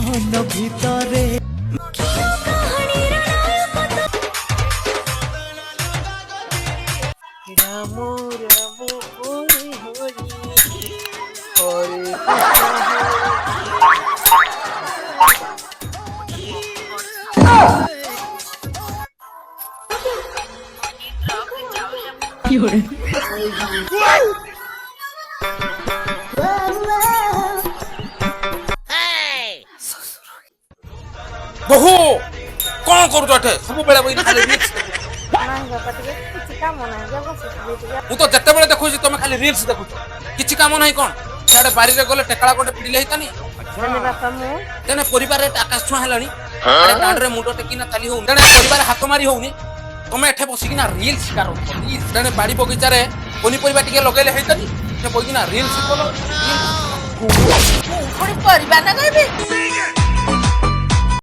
মন ভিতরে রাম রাম হরি হরি হরে বহু কোন করু এঠে সবু বেলা বই খালি রিলস ମୁଁ ତ ଯେତେବେଳେ ଦେଖୁଛି ତମେ ଖାଲି ରିଲ୍ସ ଦେଖୁଛ କିଛି କାମ ନାହିଁ କଣ ସିଆଡେ ବାରିରେ ଗଲେ ଟେକାଳା ଗୋଟେ ପିଡ଼ିଲେ ହେଇତାନି ତେଣେ ପରିବାରରେ ଆକାଶ ଛୁଆଁ ହେଲାଣି ଦାଣ୍ଡରେ ମୁଣ୍ଡ ଟେକିନା ଚାଲି ହଉନି ତେଣେ ପରିବାର ହାତ ମାରି ହଉନି ତମେ ଏଠେ ବସିକିନା ରିଲ୍ସ ଶିକାର ତେଣେ ବାଡି ବଗିଚାରେ ପନିପରିବା ଟିକେ ଲଗେଇଲେ ହେଇତାନି ଏଠେ ବସିକିନା ରିଲ୍ସ କଲ ପରିବା ଲଗାଇବି